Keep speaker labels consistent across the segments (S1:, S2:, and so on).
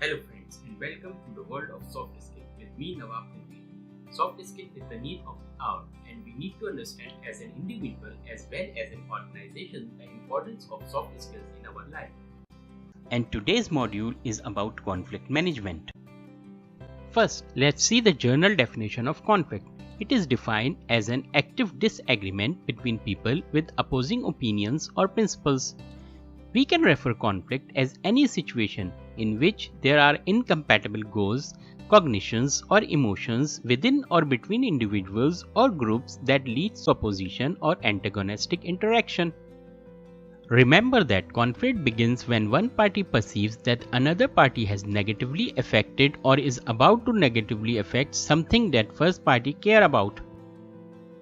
S1: Hello friends and welcome to the world of soft skill with me Nawab Tanveer. Soft skill is the need of the hour and we need to understand as an individual as well as an organization the importance of soft skills in our life.
S2: And today's module is about conflict management. First, let's see the journal definition of conflict. It is defined as an active disagreement between people with opposing opinions or principles. We can refer conflict as any situation in which there are incompatible goals, cognitions, or emotions within or between individuals or groups that leads to opposition or antagonistic interaction. Remember that conflict begins when one party perceives that another party has negatively affected or is about to negatively affect something that first party care about.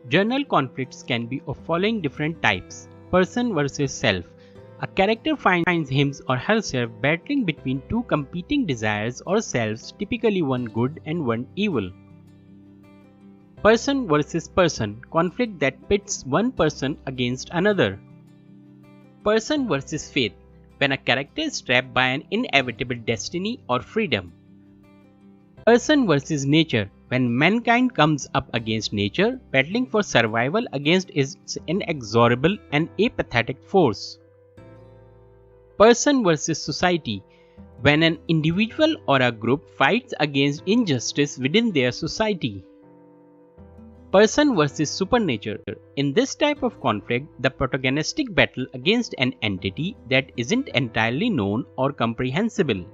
S2: Journal conflicts can be of following different types: person versus self. A character finds him or herself battling between two competing desires or selves, typically one good and one evil. Person versus person, conflict that pits one person against another. Person versus faith, when a character is trapped by an inevitable destiny or freedom. Person versus nature, when mankind comes up against nature, battling for survival against its inexorable and apathetic force. Person versus society, when an individual or a group fights against injustice within their society. Person versus supernature. In this type of conflict, the protagonistic battle against an entity that isn't entirely known or comprehensible.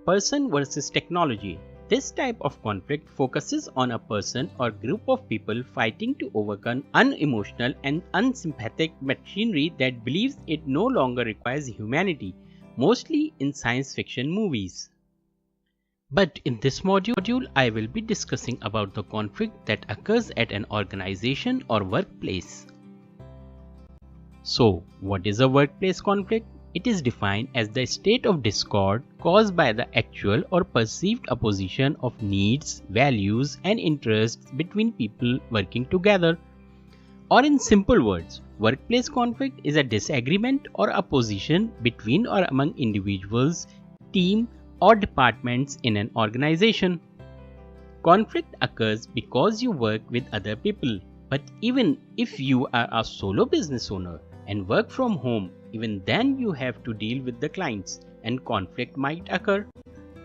S2: Person versus technology. This type of conflict focuses on a person or group of people fighting to overcome unemotional and unsympathetic machinery that believes it no longer requires humanity, mostly in science fiction movies. But in this module, I will be discussing about the conflict that occurs at an organization or workplace. So, what is a workplace conflict? It is defined as the state of discord caused by the actual or perceived opposition of needs, values, and interests between people working together. Or in simple words, workplace conflict is a disagreement or opposition between or among individuals, team, or departments in an organization. Conflict occurs because you work with other people, but even if you are a solo business owner and work from home, even then you have to deal with the clients and conflict might occur.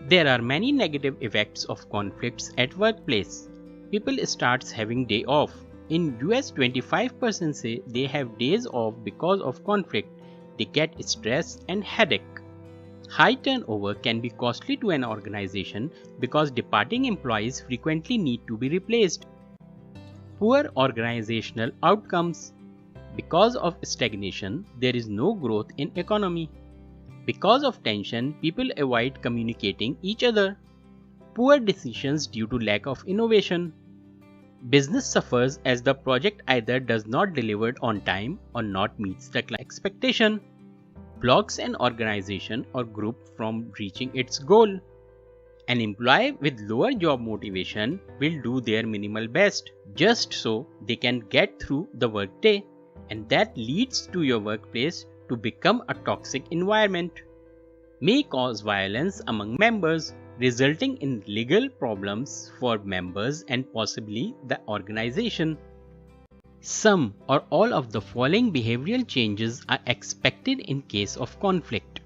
S2: There are many negative effects of conflicts at workplace. People starts having day off. In US, 25% say they have days off because of conflict. They get stress and headache. High turnover can be costly to an organization because departing employees frequently need to be replaced. Poor organizational outcomes. Because of stagnation, there is no growth in economy. Because of tension, people avoid communicating each other. Poor decisions due to lack of innovation. Business suffers as the project either does not deliver on time or not meets the client expectation. Blocks an organization or group from reaching its goal. An employee with lower job motivation will do their minimal best just so they can get through the workday, and that leads to your workplace to become a toxic environment. May cause violence among members, resulting in legal problems for members and possibly the organization. Some or all of the following behavioral changes are expected in case of conflict: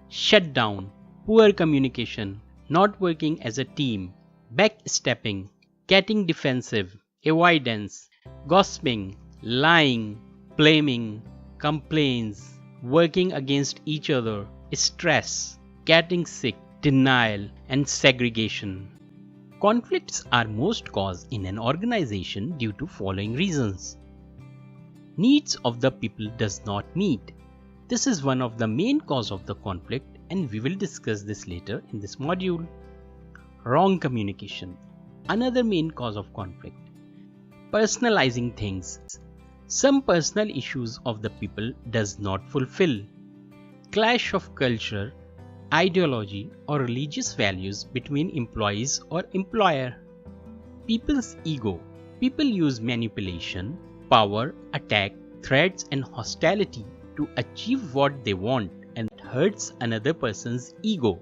S2: shutdown, poor communication, not working as a team, backstepping, getting defensive, avoidance, gossiping, lying, blaming, complaints, working against each other, stress, getting sick, denial, and segregation. Conflicts are most caused in an organization due to following reasons. Needs of the people does not meet. This is one of the main cause of the conflict, and we will discuss this later in this module. Wrong communication, another main cause of conflict. Personalizing things. Some personal issues of the people does not fulfill. Clash of culture, ideology, or religious values between employees or employer. People's ego. People use manipulation, power, attack, threats, and hostility to achieve what they want and hurts another person's ego.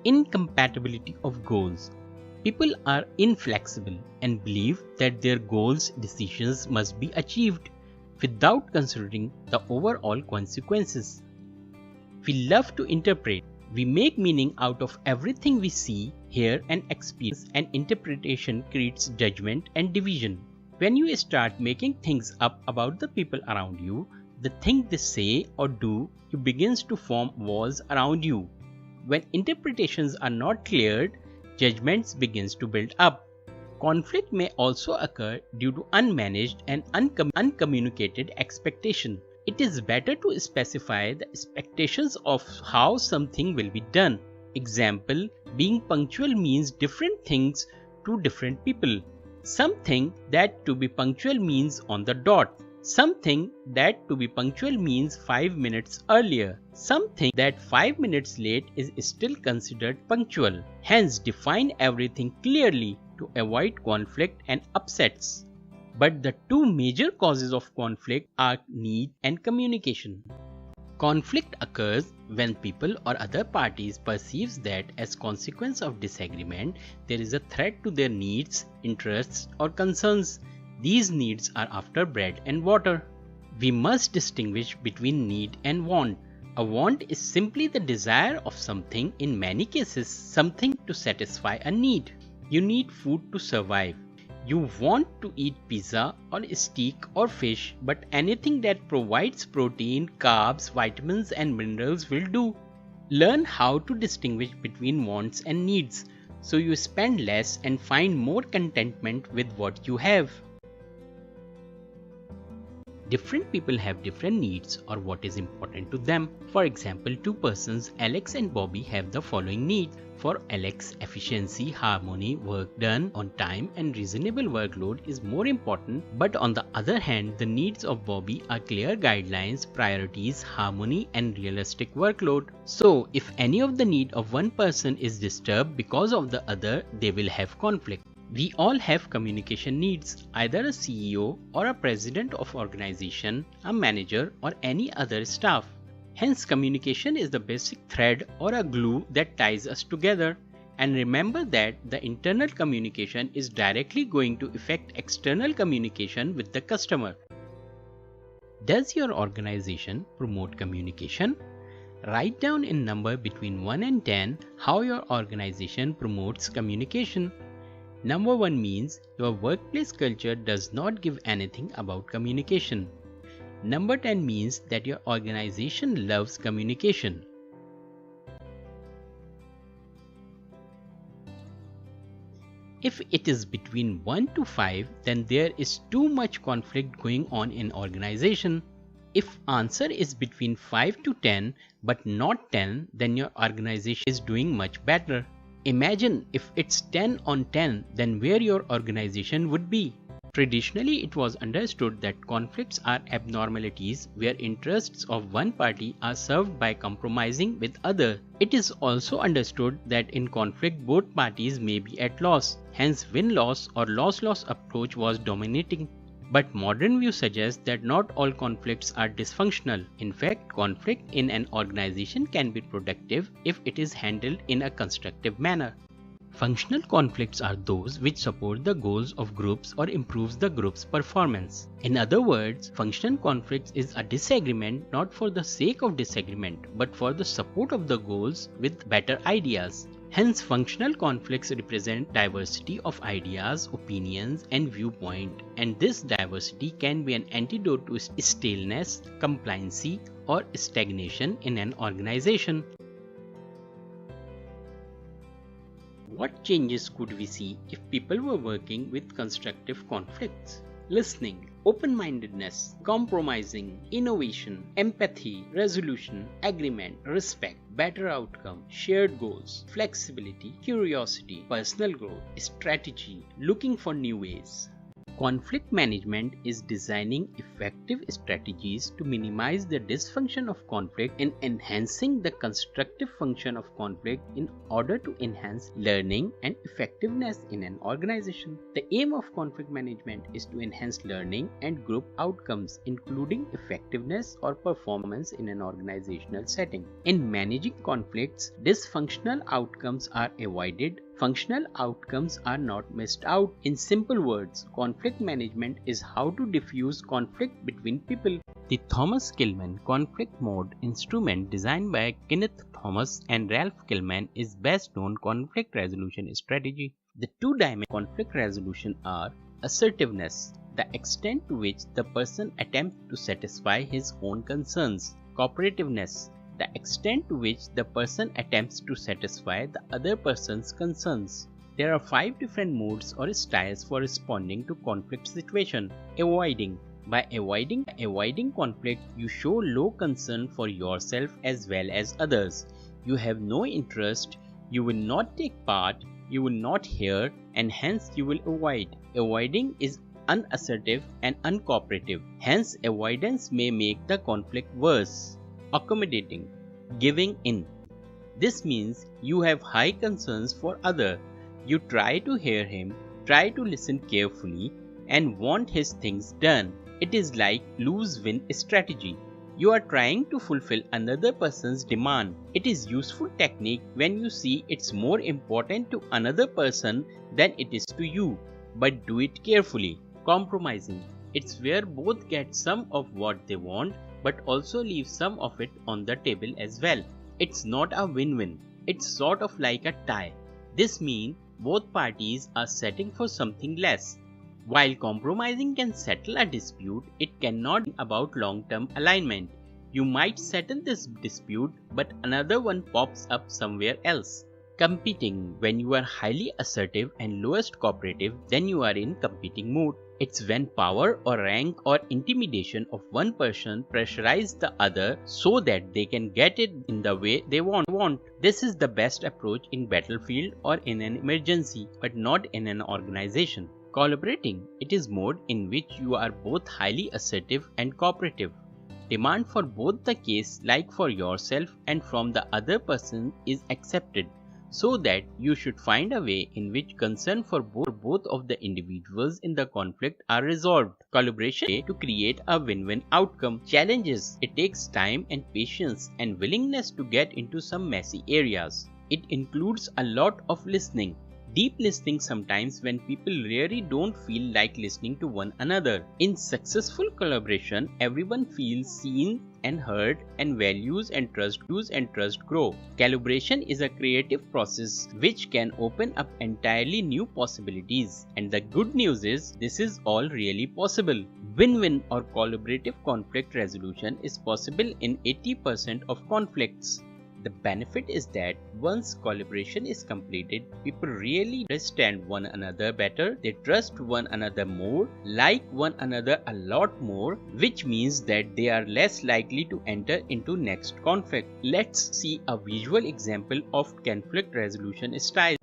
S2: Incompatibility of goals. People are inflexible and believe that their goals' decisions must be achieved without considering the overall consequences. We love to interpret. We make meaning out of everything we see, hear, and experience, and interpretation creates judgment and division. When you start making things up about the people around you, the things they say or do, you begins to form walls around you. When interpretations are not cleared, judgments begins to build up. Conflict may also occur due to unmanaged and uncommunicated expectation. It is better to specify the expectations of how something will be done. Example, being punctual means different things to different people. Something that to be punctual means on the dot. Something that to be punctual means 5 minutes earlier. Something that 5 minutes late is still considered punctual. Hence, define everything clearly to avoid conflict and upsets. But the two major causes of conflict are need and communication. Conflict occurs when people or other parties perceives that as consequence of disagreement, there is a threat to their needs, interests, or concerns. These needs are after bread and water. We must distinguish between need and want. A want is simply the desire of something, in many cases something to satisfy a need. You need food to survive. You want to eat pizza or steak or fish, but anything that provides protein, carbs, vitamins and minerals will do. Learn how to distinguish between wants and needs, so you spend less and find more contentment with what you have. Different people have different needs or what is important to them. For example, two persons, Alex and Bobby, have the following needs. For Alex, efficiency, harmony, work done on time and reasonable workload is more important, but on the other hand, the needs of Bobby are clear guidelines, priorities, harmony and realistic workload. So, if any of the need of one person is disturbed because of the other, they will have conflict. We all have communication needs, either a CEO or a president of organization, a manager or any other staff. Hence, communication is the basic thread or a glue that ties us together. And remember that the internal communication is directly going to affect external communication with the customer. Does your organization promote communication? Write down in number between 1 and 10 how your organization promotes communication. Number 1 means your workplace culture does not give anything about communication. Number 10 means that your organization loves communication. If it is between 1 to 5, then there is too much conflict going on in organization. If answer is between 5 to 10 but not 10, then your organization is doing much better. Imagine if it's 10 on 10, then where your organization would be. Traditionally, it was understood that conflicts are abnormalities where interests of one party are served by compromising with other. It is also understood that in conflict both parties may be at loss. Hence, win-loss or loss-loss approach was dominating. But modern view suggests that not all conflicts are dysfunctional. In fact, conflict in an organization can be productive if it is handled in a constructive manner. Functional conflicts are those which support the goals of groups or improves the group's performance. In other words, functional conflicts is a disagreement not for the sake of disagreement, but for the support of the goals with better ideas. Hence, functional conflicts represent diversity of ideas, opinions, and viewpoint, and this diversity can be an antidote to staleness, compliancy, or stagnation in an organization. What changes could we see if people were working with constructive conflicts? Listening, open-mindedness, compromising, innovation, empathy, resolution, agreement, respect, better outcome, shared goals, flexibility, curiosity, personal growth, strategy, looking for new ways. Conflict management is designing effective strategies to minimize the dysfunction of conflict and enhancing the constructive function of conflict in order to enhance learning and effectiveness in an organization. The aim of conflict management is to enhance learning and group outcomes, including effectiveness or performance in an organizational setting. In managing conflicts, dysfunctional outcomes are avoided. Functional outcomes are not missed out. In simple words, conflict management is how to diffuse conflict between people. The Thomas Kilmann conflict mode instrument designed by Kenneth Thomas and Ralph Kilmann is best known conflict resolution strategy. The two-dimensional conflict resolution are assertiveness, the extent to which the person attempts to satisfy his own concerns; cooperativeness, the extent to which the person attempts to satisfy the other person's concerns. There are 5 different modes or styles for responding to conflict situation. Avoiding. By avoiding conflict, you show low concern for yourself as well as others. You have no interest, you will not take part, you will not hear, and hence you will avoid. Avoiding is unassertive and uncooperative. Hence, avoidance may make the conflict worse. Accommodating. Giving in. This means you have high concerns for other. You try to hear him, try to listen carefully, and want his things done. It is like lose-win strategy. You are trying to fulfill another person's demand. It is useful technique when you see it's more important to another person than it is to you, but do it carefully. Compromising. It's where both get some of what they want but also leave some of it on the table as well. It's not a win-win. It's sort of like a tie. This means both parties are setting for something less. While compromising can settle a dispute, it cannot be about long-term alignment. You might settle this dispute, but another one pops up somewhere else. Competing. When you are highly assertive and lowest cooperative, then you are in competing mode. It's when power or rank or intimidation of one person pressurize the other so that they can get it in the way they want. This is the best approach in battlefield or in an emergency, but not in an organization. Collaborating. It is mode in which you are both highly assertive and cooperative. Demand for both the case like for yourself and from the other person is accepted, so that you should find a way in which concern for both of the individuals in the conflict are resolved. Collaboration to create a win-win outcome. Challenges. It takes time and patience and willingness to get into some messy areas. It includes a lot of listening. Deep listening sometimes when people really don't feel like listening to one another. In successful collaboration, everyone feels seen and heard, and values and trust grow. Calibration is a creative process which can open up entirely new possibilities. And the good news is this is all really possible. Win-win or collaborative conflict resolution is possible in 80% of conflicts. The benefit is that once collaboration is completed, people really understand one another better, they trust one another more, like one another a lot more, which means that they are less likely to enter into next conflict. Let's see a visual example of conflict resolution style.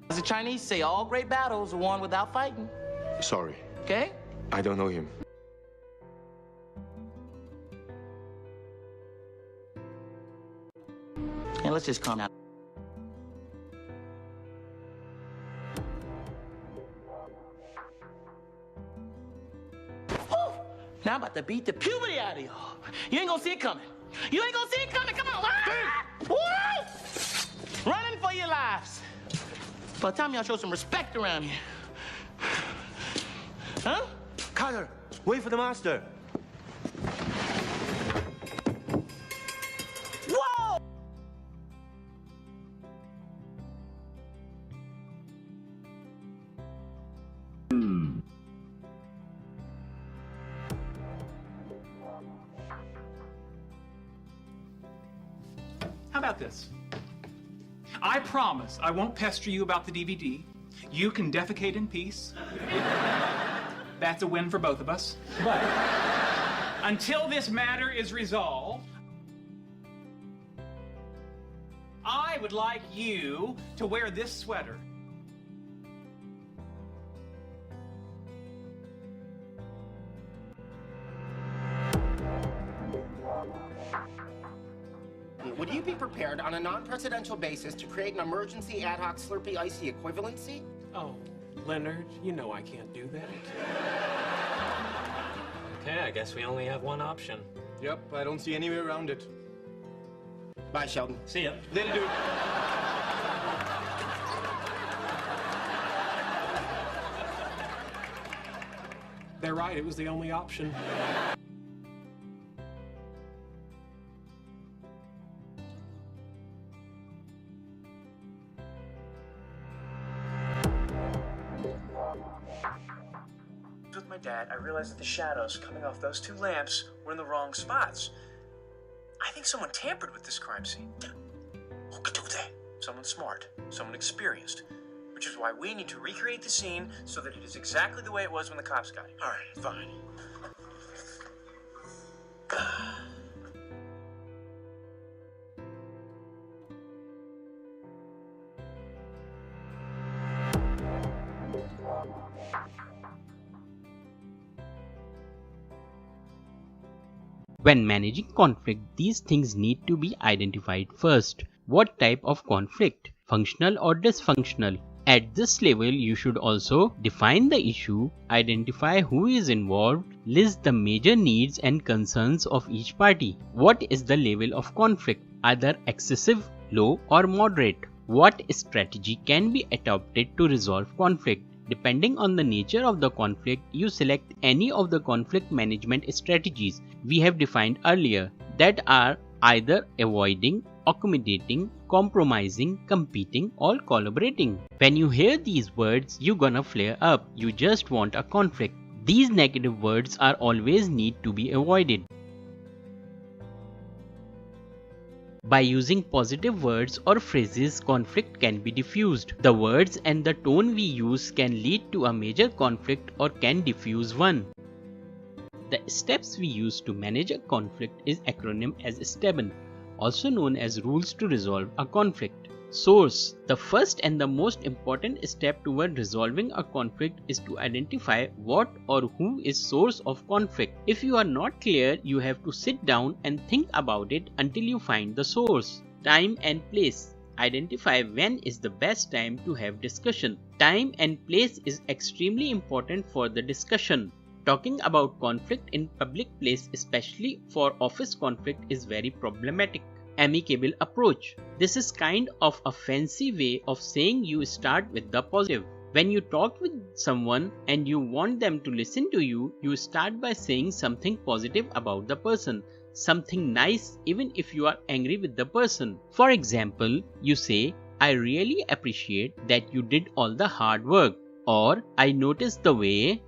S3: As the Chinese say, all great battles are won without fighting.
S4: Sorry.
S3: Okay?
S4: I don't know him.
S3: And let's just calm down. Woo! Now I'm about to beat the puberty out of you. You ain't gonna see it coming. You ain't gonna see it coming. Come on. Ah! Woo! Running for your lives. By the time y'all show some respect around here. Huh?
S4: Carter, wait for the master.
S3: Whoa!
S5: about this? I promise I won't pester you about the DVD. You can defecate in peace. That's a win for both of us. But until this matter is resolved, I would like you to wear this sweater.
S6: Would you be prepared on a non-presidential basis to create an emergency ad hoc Slurpee Icy equivalency?
S7: Oh, Leonard, you know I can't do that.
S8: Okay, I guess we only have one option.
S4: Yep, I don't see any way around it.
S6: Bye, Sheldon.
S8: See ya.
S4: Later, dude.
S7: They're right, it was the only option.
S9: With my dad, I realized that the shadows coming off those two lamps were in the wrong spots. I think someone tampered with this crime scene. Who could do that? Someone smart, someone experienced. Which is why we need to recreate the scene so that it is exactly the way it was when the cops got it. All right, fine.
S2: When managing conflict, these things need to be identified first. What type of conflict? Functional or dysfunctional? At this level, you should also define the issue, identify who is involved, list the major needs and concerns of each party. What is the level of conflict? Either excessive, low or moderate. What strategy can be adopted to resolve conflict? Depending on the nature of the conflict, you select any of the conflict management strategies we have defined earlier that are either avoiding, accommodating, compromising, competing, or collaborating. When you hear these words, you're gonna flare up. You just want a conflict. These negative words are always need to be avoided. By using positive words or phrases, conflict can be diffused. The words and the tone we use can lead to a major conflict or can diffuse one. The steps we use to manage a conflict is acronym as STEBN, also known as rules to resolve a conflict. Source. The first and the most important step toward resolving a conflict is to identify what or who is source of conflict. If you are not clear, you have to sit down and think about it until you find the source. Time and place. Identify when is the best time to have discussion. Time and place is extremely important for the discussion. Talking about conflict in public place, especially for office conflict, is very problematic. Amicable approach. This is kind of a fancy way of saying you start with the positive. When you talk with someone and you want them to listen to you, you start by saying something positive about the person, something nice even if you are angry with the person. For example, you say, "I really appreciate that you did all the hard work," or "I noticed the way."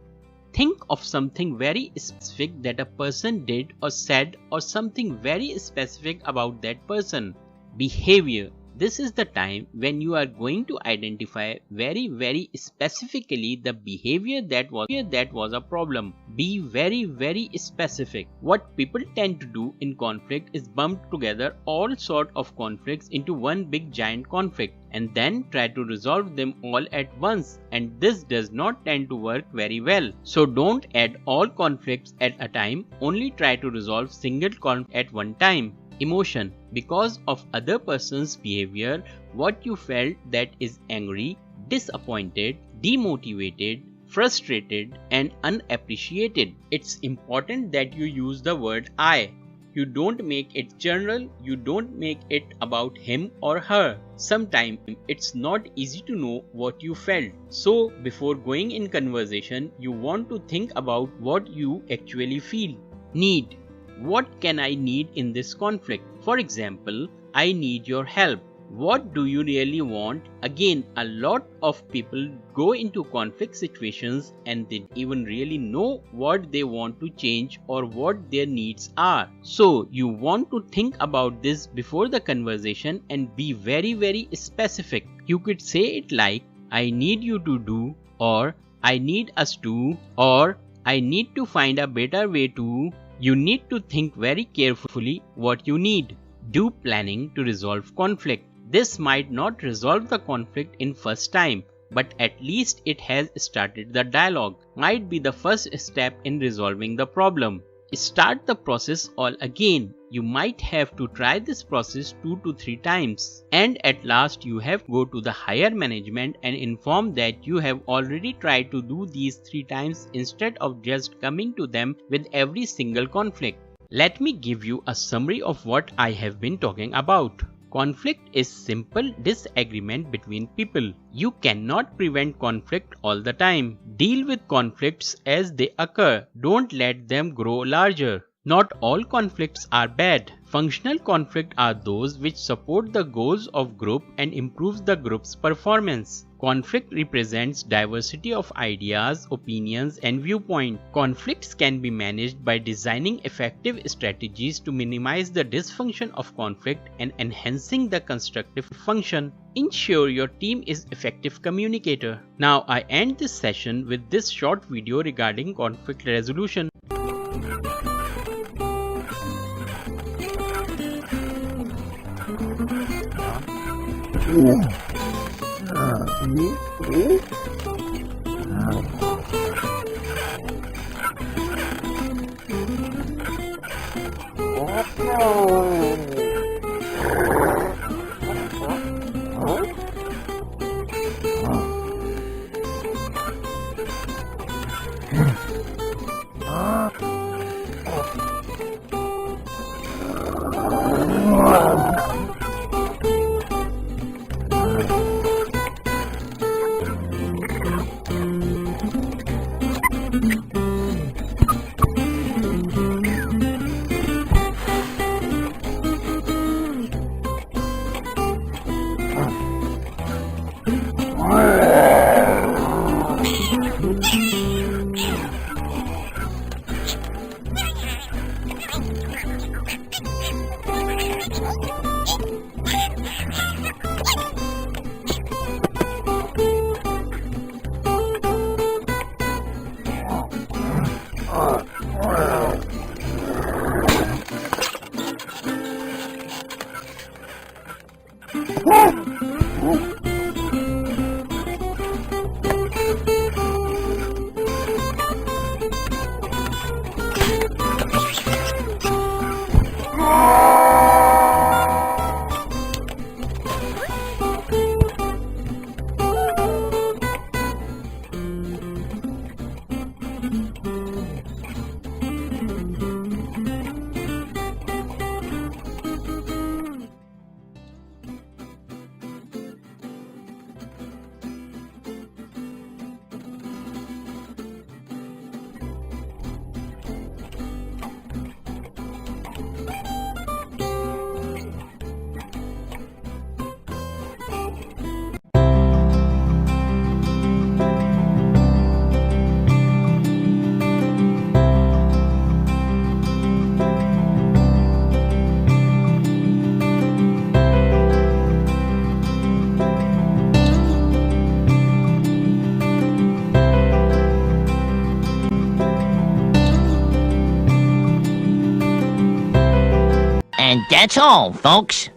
S2: Think of something very specific that a person did or said, or something very specific about that person. Behavior. This is the time when you are going to identify very specifically the behavior that was a problem. Be very specific. What people tend to do in conflict is bump together all sort of conflicts into one big giant conflict and then try to resolve them all at once, and this does not tend to work very well. So don't add all conflicts at a time, only try to resolve single conflict at one time. Emotion. Because of other person's behavior, what you felt that is angry, disappointed, demotivated, frustrated, and unappreciated. It's important that you use the word I. You don't make it general, you don't make it about him or her. Sometimes it's not easy to know what you felt. So before going in conversation, you want to think about what you actually feel. Need. What can I need in this conflict? For example, I need your help. What do you really want? Again, a lot of people go into conflict situations and they don't even really know what they want to change or what their needs are. So you want to think about this before the conversation and be very specific. You could say it like, I need you to do, or I need us to, or I need to find a better way to. You need to think very carefully what you need. Do planning to resolve conflict. This might not resolve the conflict in first time, but at least it has started the dialogue. Might be the first step in resolving the problem. Start the process all again. You might have to try this process 2 to 3 times. And at last you have to go to the higher management and inform that you have already tried to do these 3 times instead of just coming to them with every single conflict. Let me give you a summary of what I have been talking about. Conflict is simple disagreement between people. You cannot prevent conflict all the time. Deal with conflicts as they occur. Don't let them grow larger. Not all conflicts are bad. Functional conflict are those which support the goals of group and improves the group's performance. Conflict represents diversity of ideas, opinions, and viewpoint. Conflicts can be managed by designing effective strategies to minimize the dysfunction of conflict and enhancing the constructive function. Ensure your team is effective communicator. Now I end this session with this short video regarding conflict resolution.
S10: And that's all, folks.